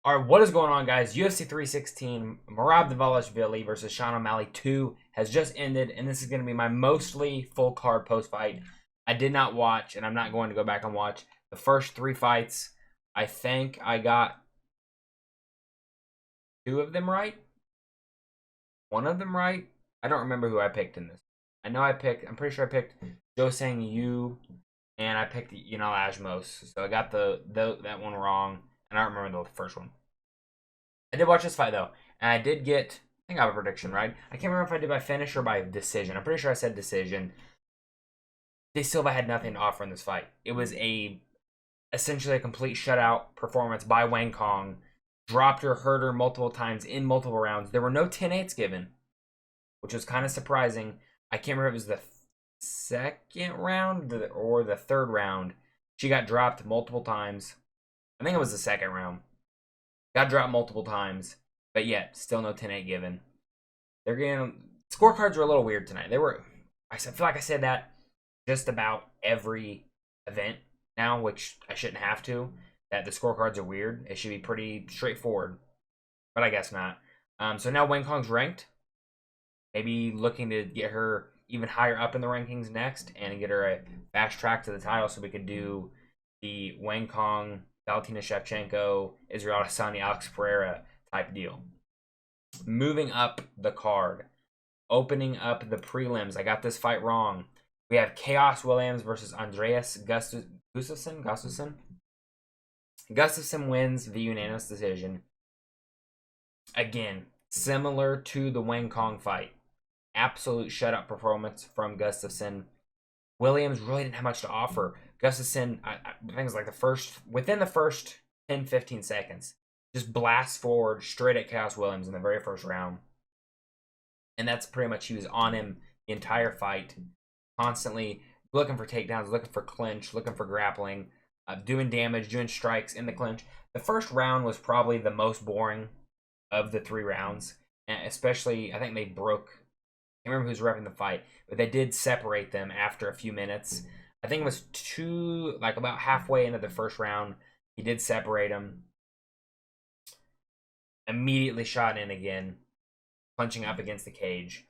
Alright, what is going on, guys? UFC 316, Merab Dvalishvili versus Sean O'Malley 2 has just ended, and this is going to be my mostly full card post-fight. I did not watch, and I'm not going to go back and watch the first 3 fights. I think I got 2 of them right. 1 of them right. I don't remember who I picked in this. I'm pretty sure I picked Joe Sang Yu, and I picked Asmos. So I got that one wrong, and I don't remember the first one. I did watch this fight though, and I did get, I think I have a prediction right. I can't remember if I did by finish or by decision. I'm pretty sure I said decision. Silva had nothing to offer in this fight. It was essentially a complete shutout performance by Wang Kong. Dropped her, hurt her multiple times in multiple rounds. There were no 10-8s given, which was kind of surprising. I can't remember if it was the second round or the third round. She got dropped multiple times. I think it was the second round. Got dropped multiple times, but yet still no 10-8 given. They're getting scorecards were a little weird tonight. I feel like I said that just about every event now, which I shouldn't have to. That the scorecards are weird. It should be pretty straightforward, but I guess not. So now Wang Kong's ranked. Maybe looking to get her even higher up in the rankings next and get her a fast track to the title, so we could do the Wang Kong, Valentina Shevchenko, Israel Adesanya, Alex Pereira type deal. Moving up the card, opening up the prelims. I got this fight wrong. We have Chaos Williams versus Andreas Gustoson. Gustoson wins the unanimous decision. Again, similar to the Wang Kong fight. Absolute shutout performance from Gustoson. Williams really didn't have much to offer. Gustoson, I think it was like within the first 10-15 seconds, just blast forward straight at Chaos Williams in the very first round. And that's pretty much, he was on him the entire fight, constantly looking for takedowns, looking for clinch, looking for grappling, doing damage, doing strikes in the clinch. The first round was probably the most boring of the 3 rounds, and especially, I think they broke, I can't remember who's repping the fight, but they did separate them after a few minutes. I think it was about halfway into the first round, he did separate them. Immediately shot in again, punching up against the cage.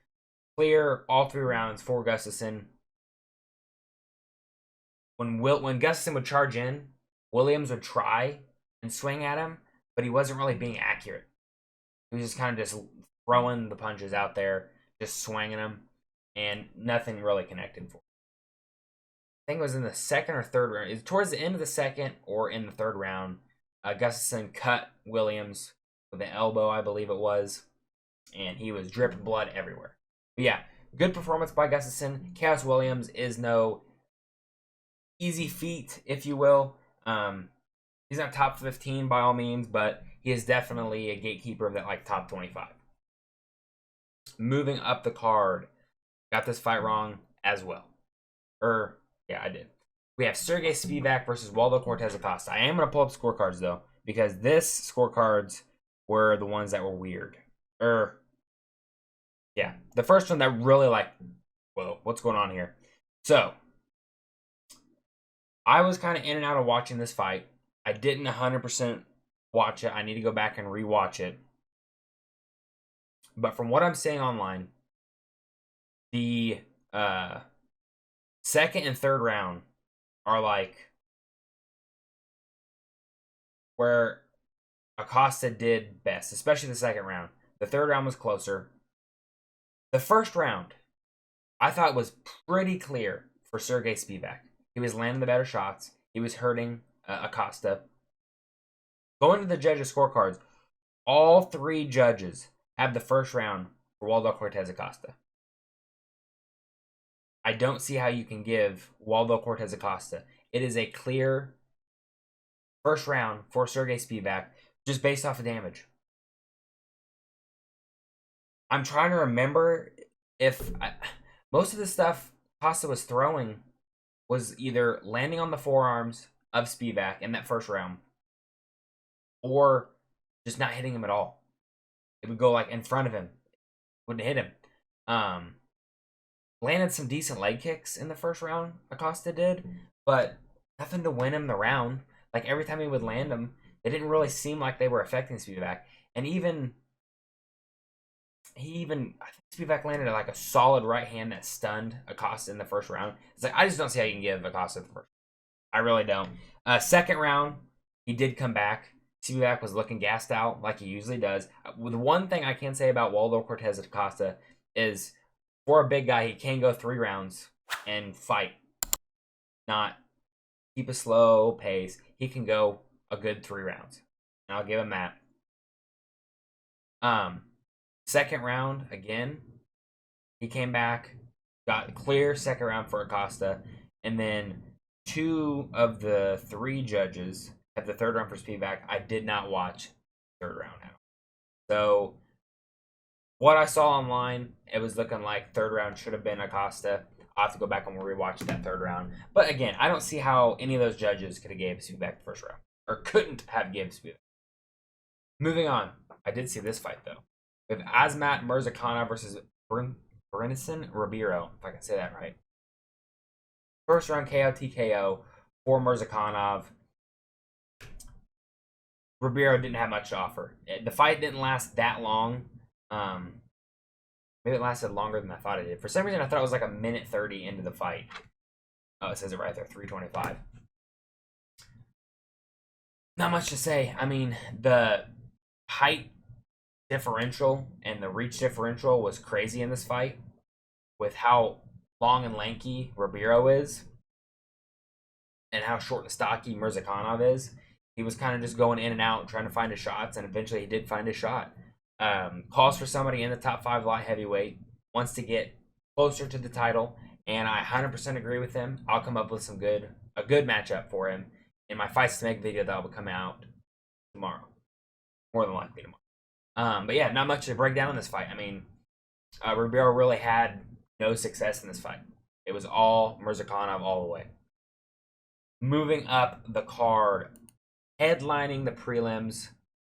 Clear all 3 rounds for Gustoson. When Gustoson would charge in, Williams would try and swing at him, but he wasn't really being accurate. He was just kind of just throwing the punches out there, just swinging them, and nothing really connected for him. I think it was in the second or third round. It was towards the end of the second or in the third round. Gustoson cut Williams with an elbow, I believe it was, and he was dripping blood everywhere. But yeah, good performance by Gustoson. Chaos Williams is no easy feat, if you will. He's not top 15 by all means, but he is definitely a gatekeeper of that top 25. Moving up the card, got this fight wrong as well. Yeah, I did. We have Sergey Speedback versus Waldo Cortez Acosta. I am going to pull up scorecards, though, because this scorecards were the ones that were weird. Yeah, the first one that really whoa, what's going on here? So, I was kind of in and out of watching this fight. I didn't 100% watch it. I need to go back and rewatch it. But from what I'm seeing online, the second and third round are where Acosta did best, especially the second round. The third round was closer. The first round, I thought was pretty clear for Sergey Speedback. He was landing the better shots. He was hurting Acosta. Going to the judges' scorecards, all 3 judges have the first round for Waldo Cortez Acosta. I don't see how you can give Waldo Cortez Acosta. It is a clear first round for Sergey Speedback, just based off of damage. I'm trying to remember if most of the stuff Acosta was throwing was either landing on the forearms of Speedback in that first round, or just not hitting him at all. It would go in front of him, wouldn't hit him. Landed some decent leg kicks in the first round, Acosta did, but nothing to win him the round. Every time he would land them, It didn't really seem like they were affecting Speedback. And I think Speedback landed like a solid right hand that stunned Acosta in the first round. It's like, I just don't see how you can give Acosta the first. I really don't. Second round, he did come back. Speedback was looking gassed out like he usually does. The one thing I can say about Waldo, Cortez, and Acosta is for a big guy, he can go 3 rounds and fight. Not keep a slow pace. He can go a good 3 rounds. And I'll give him that. Second round, again, he came back, got clear second round for Acosta, and then 2 of the 3 judges at the third round for Speedback, I did not watch third round now. So what I saw online, it was looking like third round should have been Acosta. I'll have to go back and rewatch that third round. But again, I don't see how any of those judges could have gave Speedback the first round. Or couldn't have given Speedback. Moving on. I did see this fight, though. We have Azmat Mzakanov versus Brennesen Rabiro, if I can say that right. First round KO TKO for Mzakanov. Rabiro didn't have much to offer. The fight didn't last that long. Maybe it lasted longer than I thought it did. For some reason, I thought it was like a minute 30 into the fight. Oh, it says it right there, 3:25. Not much to say. I mean, the height differential and the reach differential was crazy in this fight with how long and lanky Rabiro is and how short and stocky Mzakanov is. He was kind of just going in and out trying to find his shots, and eventually he did find his shot. Calls for somebody in the top 5 light heavyweight, wants to get closer to the title, and I 100% agree with him. I'll come up with a good matchup for him in my Fights to Make video that will come out tomorrow. More than likely tomorrow. But yeah, not much to break down in this fight. I mean, Rabiro really had no success in this fight. It was all Mzakanov all the way. Moving up the card, headlining the prelims,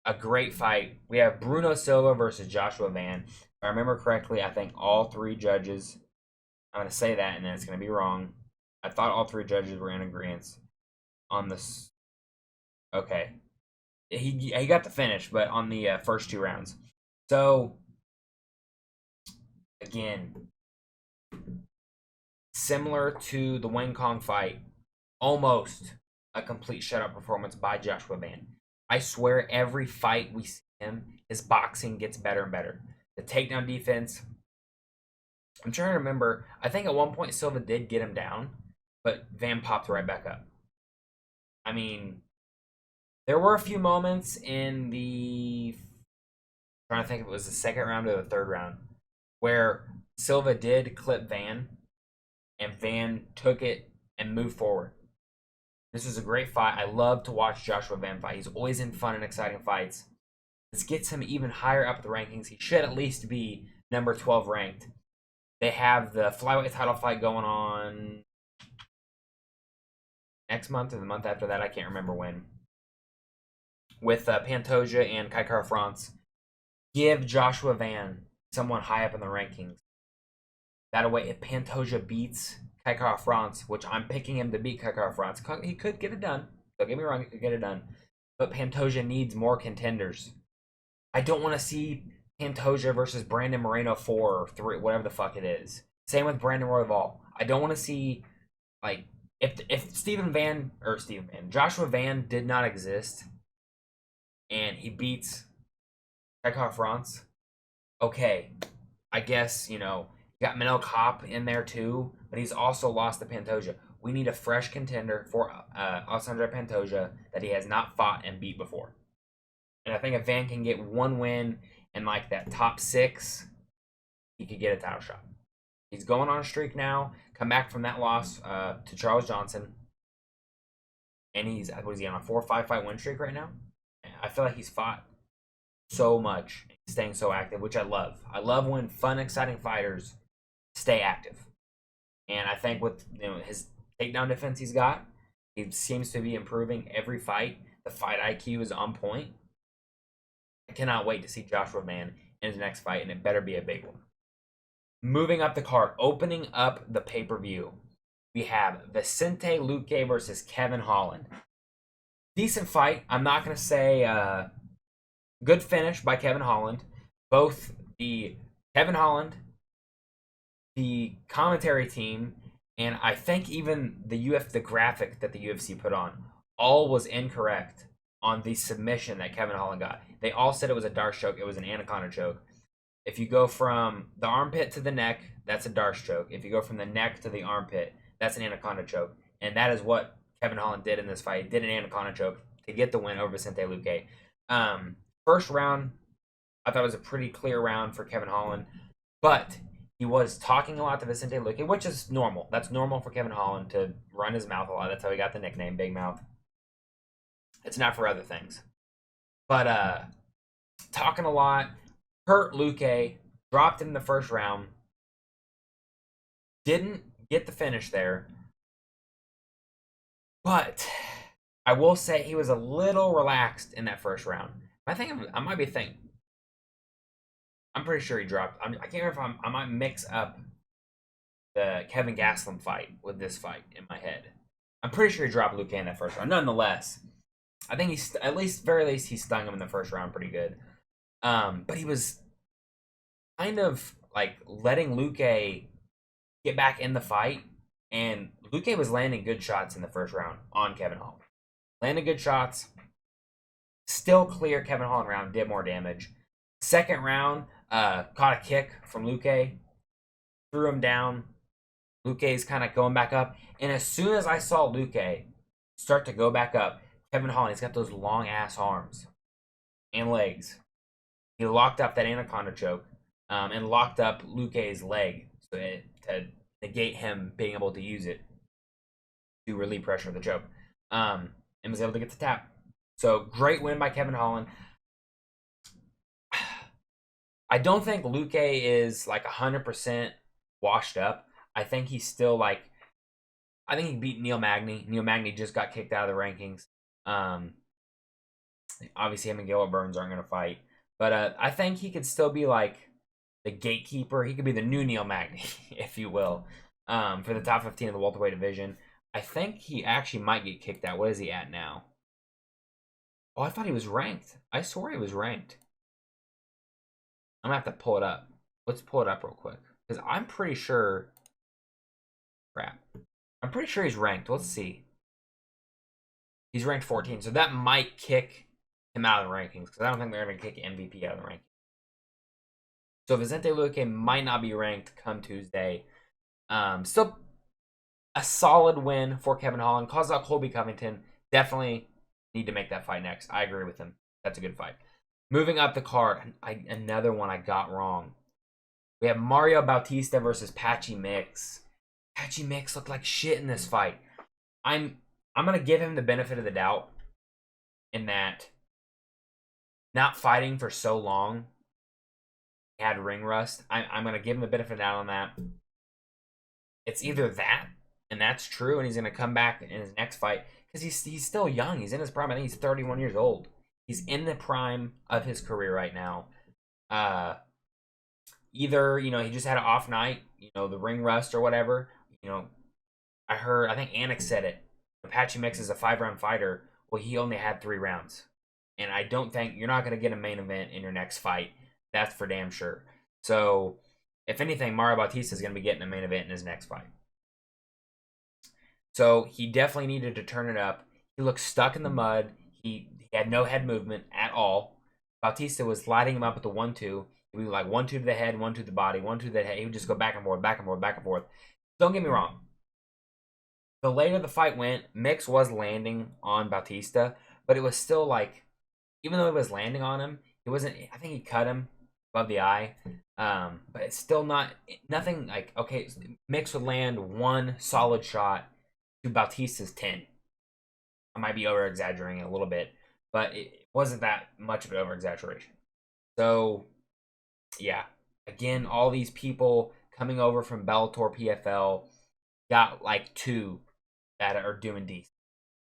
a great fight. We have Bruno Silva versus Joshua Van. If I remember correctly, I think all 3 judges, I'm going to say that and then it's going to be wrong. I thought all 3 judges were in agreement on this. Okay. He got the finish, but on the first 2 rounds. So, again, similar to the Wing Kong fight, almost a complete shutout performance by Joshua Van. I swear every fight we see him, his boxing gets better and better. The takedown defense, I'm trying to remember, I think at one point Silva did get him down, but Van popped right back up. I mean, there were a few moments in the, I'm trying to think if it was the second round or the third round, where Silva did clip Van, and Van took it and moved forward. This was a great fight. I love to watch Joshua Van fight. He's always in fun and exciting fights. This gets him even higher up the rankings. He should at least be number 12 ranked. They have the flyweight title fight going on next month or the month after that. I can't remember when. With Pantoja and Kai Kara-France. Give Joshua Van someone high up in the rankings. That way, if Pantoja beats Kai Kara-France, which I'm picking him to beat Kai Kara-France, he could get it done. Don't get me wrong, he could get it done. But Pantoja needs more contenders. I don't want to see Pantoja versus Brandon Moreno 4 or 3, whatever the fuck it is. Same with Brandon Royval. I don't want to see, like, if Joshua Van did not exist and he beats Kai Kara-France, okay, I guess, you know, you got Manel Kopp in there too, but he's also lost to Pantoja. We need a fresh contender for Alexandre Pantoja that he has not fought and beat before. And I think if Van can get one win in like that top 6, he could get a title shot. He's going on a streak now. Come back from that loss to Charles Johnson. And he's on a 4 or 5 fight win streak right now? I feel like he's fought so much, staying so active, which I love. I love when fun, exciting fighters stay active. And I think with his takedown defense he's got, he seems to be improving every fight. The fight IQ is on point. I cannot wait to see Joshua Van in his next fight, and it better be a big one. Moving up the card, opening up the pay-per-view, we have Vicente Luque versus Kevin Holland. decent fight. I'm not gonna say good finish by Kevin Holland. Both the Kevin Holland, the commentary team, and I think even the graphic that the UFC put on, all was incorrect on the submission that Kevin Holland got. They all said it was a Darce choke. It was an anaconda choke. If you go from the armpit to the neck, that's a Darce choke. If you go from the neck to the armpit, that's an anaconda choke. And that is what Kevin Holland did in this fight. He did an anaconda choke to get the win over Vicente Luque. First round, I thought it was a pretty clear round for Kevin Holland, but he was talking a lot to Vicente Luque, which is normal. That's normal for Kevin Holland to run his mouth a lot. That's how he got the nickname, Big Mouth. It's not for other things. But talking a lot, hurt Luque, dropped him in the first round, didn't get the finish there. But I will say he was a little relaxed in that first round. I might be thinking. I'm pretty sure he dropped. I can't remember if I might mix up the Kevin Gastelum fight with this fight in my head. I'm pretty sure he dropped Luque in that first round. Nonetheless, I think he's very least he stung him in the first round pretty good. But he was kind of like letting Luque get back in the fight, and Luque was landing good shots in the first round on Kevin Holland. Landed good shots. Still clear Kevin Holland round, did more damage. Second round, caught a kick from Luque, threw him down. Luque's kind of going back up. And as soon as I saw Luque start to go back up, Kevin Holland, he's got those long ass arms and legs. He locked up that anaconda choke and locked up Luque's leg to negate him being able to use it to relieve pressure of the choke. And was able to get the tap. So great win by Kevin Holland. I don't think Luque is like 100% washed up. I think he's still like, I think he beat Neil Magny. Neil Magny just got kicked out of the rankings. Obviously him and Gilbert Burns aren't going to fight. But I think he could still be like the gatekeeper. He could be the new Neil Magny, if you will, for the top 15 of the welterweight division. I think he actually might get kicked out. What is he at now? Oh, I thought he was ranked. I swore he was ranked. I'm going to have to pull it up. Let's pull it up real quick. Because I'm pretty sure... Crap. I'm pretty sure he's ranked. Let's see. He's ranked 14. So that might kick him out of the rankings. Because I don't think they're going to kick MVP out of the rankings. So Vicente Luque might not be ranked come Tuesday. Still a solid win for Kevin Holland. Calls out Colby Covington. Definitely need to make that fight next. I agree with him. That's a good fight. Moving up the card, another one I got wrong. We have Mario Bautista versus Patchy Mix. Patchy Mix looked like shit in this fight. I'm gonna give him the benefit of the doubt in that not fighting for so long had ring rust. I'm gonna give him the benefit of the doubt on that. It's either that, and that's true, and he's gonna come back in his next fight because he's still young. He's in his prime. I think he's 31 years old. He's in the prime of his career right now. Either, he just had an off night, the ring rust or whatever. I think Anik said it. Patchy Mix is a 5-round fighter. Well, he only had 3 rounds. And I don't think you're not going to get a main event in your next fight. That's for damn sure. So, if anything, Mario Bautista is going to be getting a main event in his next fight. So, he definitely needed to turn it up. He looked stuck in the mud. He had no head movement at all. Bautista was lighting him up with the 1-2. He would be like 1-2 to the head, 1-2 to the body, 1-2 to the head. He would just go back and forth, back and forth, back and forth. Don't get me wrong. The later the fight went, Mix was landing on Bautista, but it was still like, even though he was landing on him, it wasn't. I think he cut him above the eye, but it's still nothing like, okay, Mix would land one solid shot to Bautista's 10. I might be over exaggerating a little bit, but it wasn't that much of an over exaggeration. So, yeah, again, all these people coming over from Bellator PFL got like 2 that are doing decent.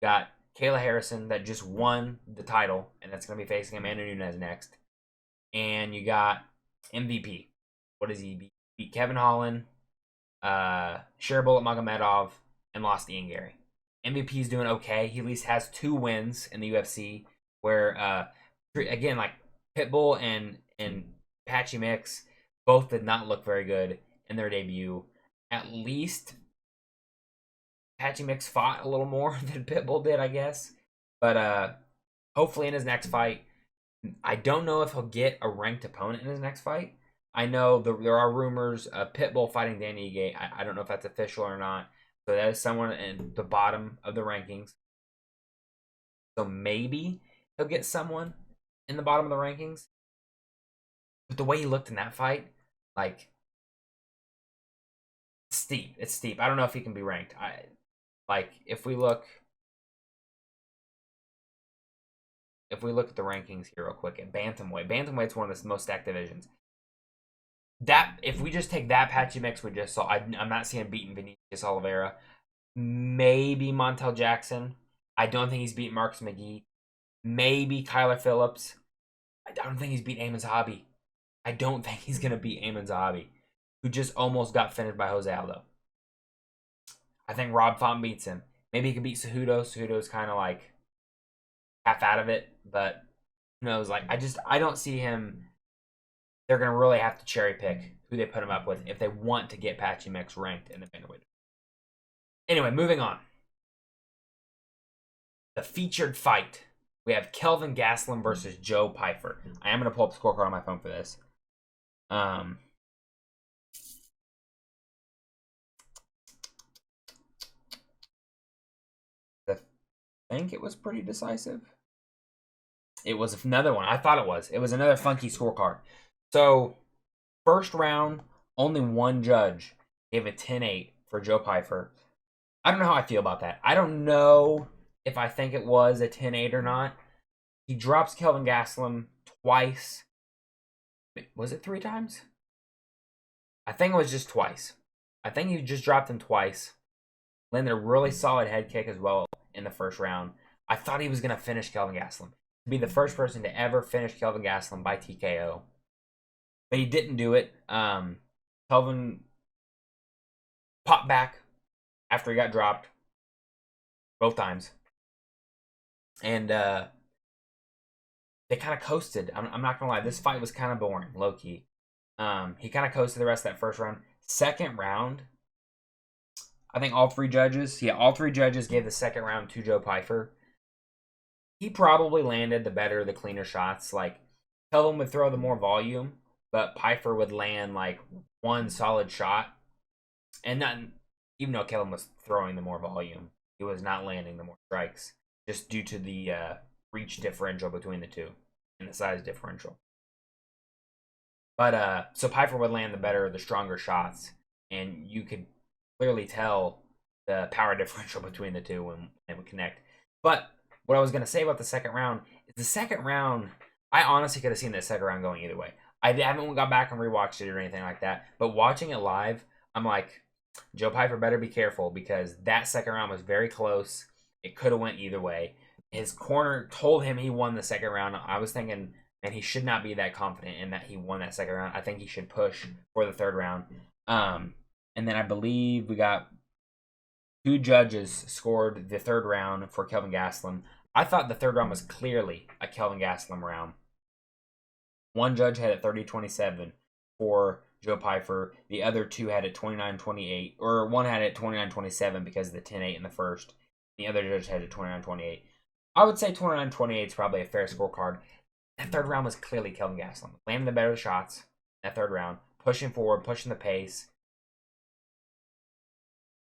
Got Kayla Harrison that just won the title, and that's going to be facing Amanda Nunes next. And you got MVP. What does he beat? Beat Kevin Holland, Sherabullet Magomedov, and lost Ian Gary. MVP is doing okay. He at least has 2 wins in the UFC. Where again, like Pitbull and Patchy Mix both did not look very good in their debut. At least Patchy Mix fought a little more than Pitbull did, I guess. But hopefully in his next fight, I don't know if he'll get a ranked opponent in his next fight. I know there are rumors of Pitbull fighting Danny Ige. I don't know if that's official or not. So that is someone in the bottom of the rankings. So maybe he'll get someone in the bottom of the rankings. But the way he looked in that fight, like, steep. It's steep. I don't know if he can be ranked. If we look at the rankings here real quick at bantamweight's one of the most stacked divisions. That if we just take that Patchy Mix we just saw, I'm not seeing him beating Vinicius Oliveira. Maybe Montel Jackson. I don't think he's beat Marcus McGee. Maybe Kyler Phillips. I don't think he's beat Amin Zahabi. I don't think he's going to beat Amin Zahabi, who just almost got finished by Jose Aldo. I think Rob Font beats him. Maybe he could beat Cejudo. Cejudo's kind of like half out of it, but who knows? Like, I don't see him. They're going to really have to cherry pick who they put him up with if they want to get Patchy Mix ranked in the bantamweight. Anyway, moving on. The featured fight. We have Kelvin Gastelum versus Joe Pyfer. I am going to pull up the scorecard on my phone for this. I think it was pretty decisive. It was another one. I thought it was. It was another funky scorecard. So, first round, only one judge gave a 10-8 for Joe Pyfer. I don't know how I feel about that. I don't know if I think it was a 10-8 or not. He drops Kelvin Gastelum twice. Was it 3 times? I think it was just twice. I think he just dropped him twice. Landed a really solid head kick as well in the first round. I thought he was going to finish Kelvin Gastelum. To be the first person to ever finish Kelvin Gastelum by TKO. But he didn't do it. Kelvin popped back after he got dropped. Both times. And they kind of coasted. I'm not going to lie. This fight was kind of boring, low-key. He kind of coasted the rest of that first round. Second round, I think all three judges gave the second round to Joe Pyfer. He probably landed the better, the cleaner shots. Like, Kelvin would throw the more volume, but Pyfer would land like one solid shot. And not, even though Kelvin was throwing the more volume, he was not landing the more strikes, just due to the reach differential between the two and the size differential. But so Pyfer would land the better, the stronger shots, and you could clearly tell the power differential between the two when they would connect. But what I was going to say about the second round is the second round, I honestly could have seen the second round going either way. I haven't got back and rewatched it or anything like that, but watching it live, I'm like, Joe Pyfer better be careful because that second round was very close. It could have went either way. His corner told him he won the second round. I was thinking, and he should not be that confident in that he won that second round. I think he should push for the third round. And then I believe we got 2 judges scored the third round for Kelvin Gastelum. I thought the third round was clearly a Kelvin Gastelum round. One judge had it 30-27 for Joe Pyfer. The other 2 had it 29-28, or one had it 29-27 because of the 10-8 in the first. The other judge had it 29-28. I would say 29-28 is probably a fair scorecard. That third round was clearly Kelvin Gastelum. Landing the better shots that third round. Pushing forward, pushing the pace.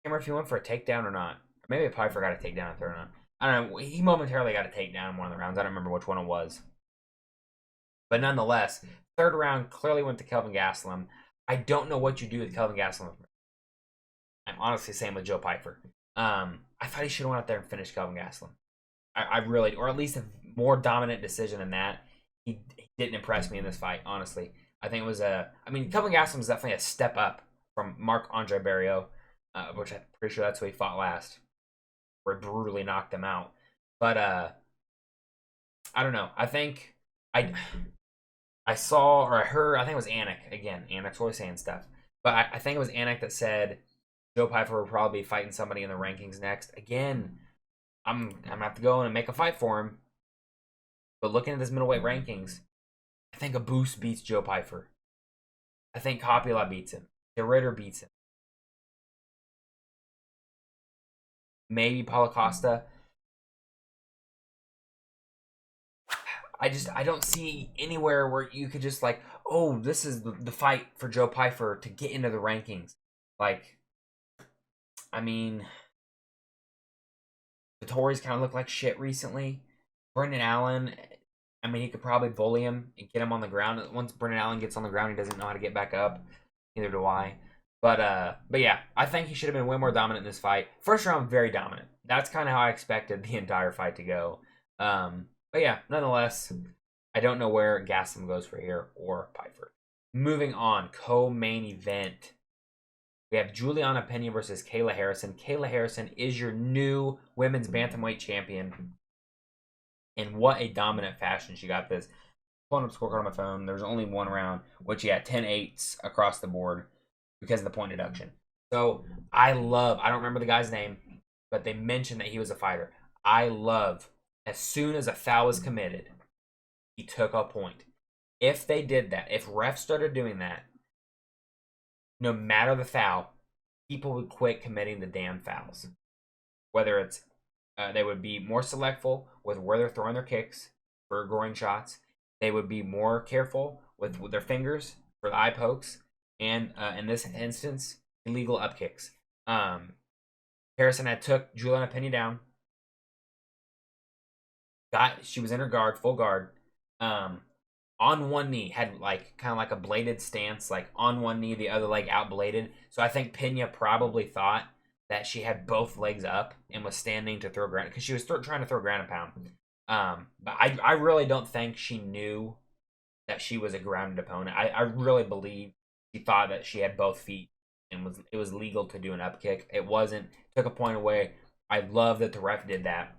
I can't remember if he went for a takedown or not. Or maybe Pyfer got a takedown in the third round. I don't know. He momentarily got a takedown in one of the rounds. I don't remember which one it was. But nonetheless, third round clearly went to Kelvin Gastelum. I don't know what you do with Kelvin Gastelum. I'm honestly saying with Joe Pyfer. I thought he should have went out there and finished Kelvin Gastelum. I really, or at least a more dominant decision than that. He didn't impress me in this fight, honestly. I think it was Kelvin Gastelum is definitely a step up from Marc-Andre Barriault, which I'm pretty sure that's who he fought last, where he brutally knocked him out. But I don't know. I think I saw or I heard, I think it was Anik. Again, Anik's always saying stuff. But I think it was Anik that said Joe Pyfer will probably be fighting somebody in the rankings next. Again, gonna have to go in and make a fight for him. But looking at this middleweight rankings, I think a Boost beats Joe Pyfer. I think Coppola beats him. The Ritter beats him. Maybe Paulo Costa. I don't see anywhere where you could just like, oh, this is the fight for Joe Pyfer to get into the rankings. Like, I mean, Vittori's kind of looked like shit recently. Brendan Allen, I mean, he could probably bully him and get him on the ground. Once Brendan Allen gets on the ground, he doesn't know how to get back up. Neither do I. But yeah, I think he should have been way more dominant in this fight. First round, very dominant. That's kind of how I expected the entire fight to go. But yeah, nonetheless, I don't know where Gastelum goes for here or Pyfer. Moving on, co-main event. We have Juliana Pena versus Kayla Harrison. Kayla Harrison is your new women's bantamweight champion. And what a dominant fashion she got this. Pulling up the scorecard on my phone, there was only one round, which yeah, 10-8s across the board because of the point deduction. So I don't remember the guy's name, but they mentioned that he was a fighter. I love, as soon as a foul was committed, he took a point. If they did that, if refs started doing that, no matter the foul, people would quit committing the damn fouls. Whether it's they would be more selectful with where they're throwing their kicks for groin shots. They would be more careful with their fingers for the eye pokes. And in this instance, illegal up kicks. Harrison had took Juliana Pena down. She was in her guard, full guard. On one knee, had like kind of like a bladed stance, like on one knee, the other leg out bladed. So I think Pena probably thought that she had both legs up and was standing to throw ground because she was trying to throw ground and pound. But I really don't think she knew that she was a grounded opponent. I really believe she thought that she had both feet and it was legal to do an up kick. It wasn't. Took a point away. I love that the ref did that.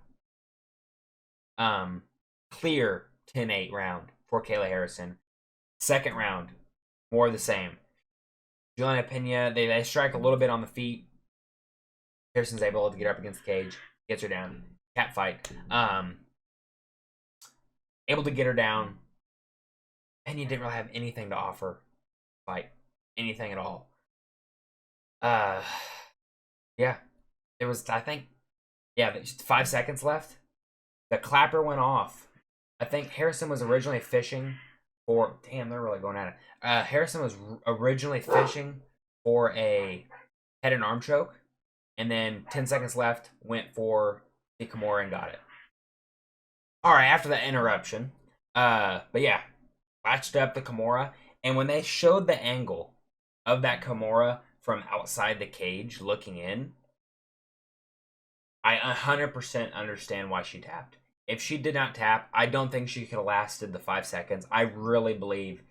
Clear 10-8 round for Kayla Harrison. Second round, more of the same. Juliana Pena, they strike a little bit on the feet. Harrison's able to get up against the cage, gets her down. Cat fight. Able to get her down. Pena didn't really have anything to offer. Fight. Anything at all. Yeah. There was, I think, yeah, just 5 seconds left. The clapper went off. I think Harrison was originally fishing for... Damn, they're really going at it. Harrison was originally fishing for a head and arm choke. And then 10 seconds left, went for the Kimura and got it. All right, after that interruption. But yeah, latched up the Kimura. And when they showed the angle of that Kimura from outside the cage looking in, I 100% understand why she tapped. If she did not tap, I don't think she could have lasted the 5 seconds. I really believe.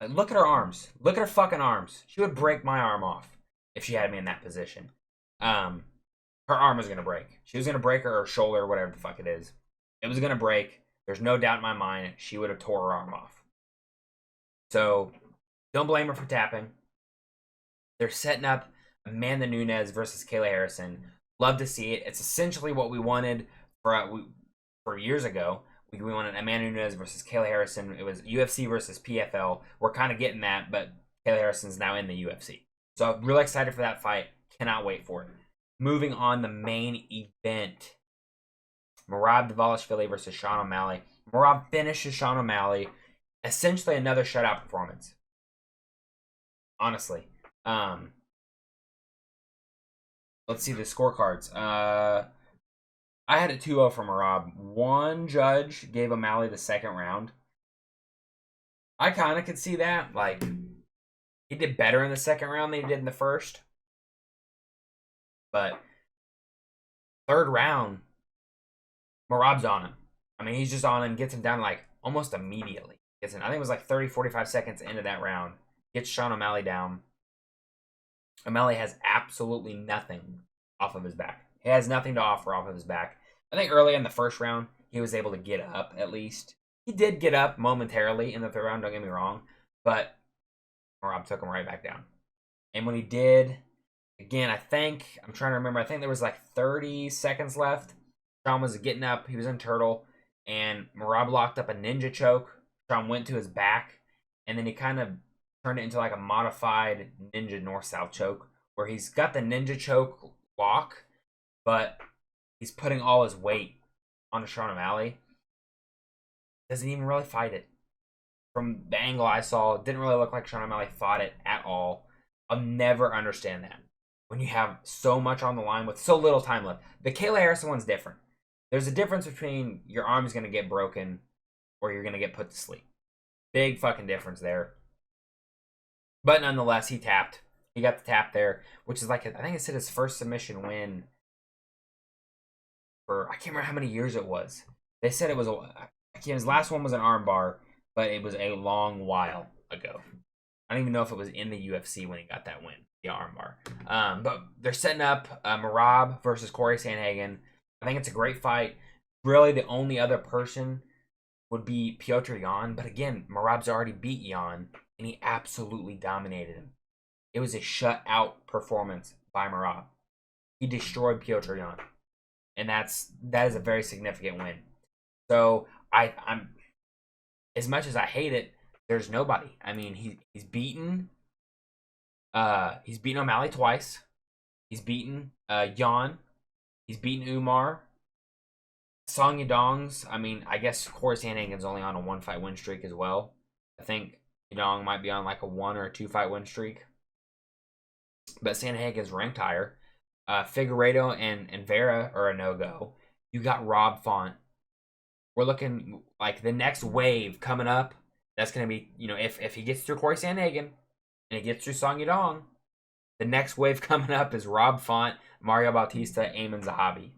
Look at her arms. Look at her fucking arms. She would break my arm off if she had me in that position. Her arm was gonna break. She was gonna break her shoulder, whatever the fuck it is. It was gonna break. There's no doubt in my mind she would have tore her arm off. So don't blame her for tapping. They're setting up Amanda Nunes versus Kayla Harrison. Love to see it. It's essentially what we wanted for years ago. We wanted Amanda Nunes versus Kayla Harrison. It was UFC versus PFL. We're kind of getting that, but Kayla Harrison's now in the UFC. So I'm really excited for that fight. Cannot wait for it. Moving on, the main event. Merab Dvalishvili versus Sean O'Malley. Merab finishes Sean O'Malley. Essentially another shutout performance. Honestly. Let's see the scorecards. I had a 2-0 for Merab. One judge gave O'Malley the second round. I kind of could see that. Like, he did better in the second round than he did in the first. But third round, Merab's on him. I mean, he's just on him, gets him down like almost immediately. I think it was like 30, 45 seconds into that round. Gets Sean O'Malley down. O'Malley has absolutely nothing off of his back. He has nothing to offer off of his back. I think early in the first round, he was able to get up at least. He did get up momentarily in the third round, don't get me wrong. But Merab took him right back down. And when he did... Again, I'm trying to remember, I think there was like 30 seconds left. Sean was getting up. He was in turtle. And Merab locked up a ninja choke. Sean went to his back. And then he kind of turned it into like a modified ninja north-south choke. Where he's got the ninja choke lock. But he's putting all his weight onto Sean O'Malley. Doesn't even really fight it. From the angle I saw, it didn't really look like Sean O'Malley fought it at all. I'll never understand that. When you have so much on the line with so little time left. The Kayla Harrison one's different. There's a difference between your arm's going to get broken or you're going to get put to sleep. Big fucking difference there. But nonetheless, he tapped. He got the tap there, which is like, I think it said his first submission win for, I can't remember how many years it was. They said it was, his last one was an armbar, but it was a long while ago. I don't even know if it was in the UFC when he got that win, the armbar. But they're setting up Merab versus Corey Sandhagen. I think it's a great fight. Really, the only other person would be Petr Yan. But again, Merab's already beat Yan, and he absolutely dominated him. It was a shutout performance by Merab. He destroyed Petr Yan. And that is a very significant win. So, I'm as much as I hate it, there's nobody. I mean, he's beaten O'Malley twice. He's beaten Yan. He's beaten Umar. Song Yadong's, I mean, I guess Corey Sandhagen's only on a 1-fight win streak as well. I think Yadong might be on like a 1 or a 2-fight win streak. But Sandhagen's ranked higher. Figueiredo and Vera are a no-go. You got Rob Font. We're looking like the next wave coming up. That's going to be, if he gets through Corey Sandhagen and he gets through Song Yadong, the next wave coming up is Rob Font, Mario Bautista, Eamon Zahabi.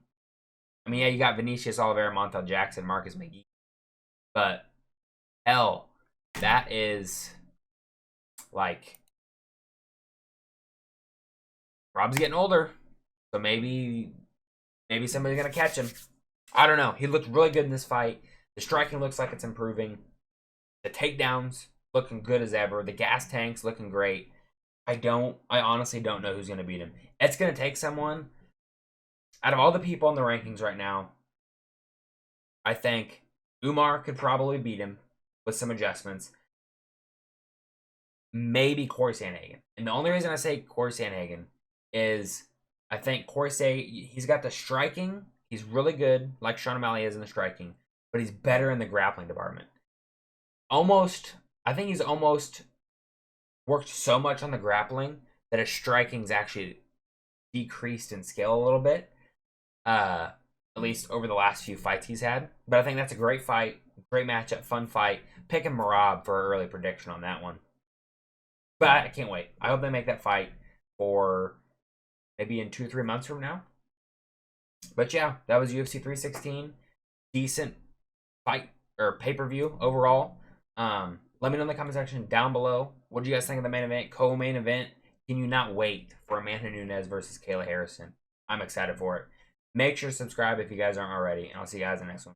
I mean, yeah, you got Vinicius Oliveira, Montel Jackson, Marcus McGee. But, hell, that is, like, Rob's getting older. So maybe somebody's going to catch him. I don't know. He looked really good in this fight. The striking looks like it's improving. The takedowns looking good as ever. The gas tanks looking great. I honestly don't know who's going to beat him. It's going to take someone. Out of all the people in the rankings right now, I think Umar could probably beat him with some adjustments. Maybe Corey Sandhagen. And the only reason I say Corey Sandhagen is I think he's got the striking. He's really good, like Sean O'Malley is in the striking, but he's better in the grappling department. I think he's almost worked so much on the grappling that his striking's actually decreased in scale a little bit. At least over the last few fights he's had. But I think that's a great fight, great matchup, fun fight. Picking Merab for an early prediction on that one. But I can't wait. I hope they make that fight for maybe in 2-3 months from now. But yeah, that was UFC 316. Decent fight or pay-per-view overall. Let me know in the comment section down below. What do you guys think of the main event, co-main event? Can you not wait for Amanda Nunes versus Kayla Harrison? I'm excited for it. Make sure to subscribe if you guys aren't already, and I'll see you guys in the next one.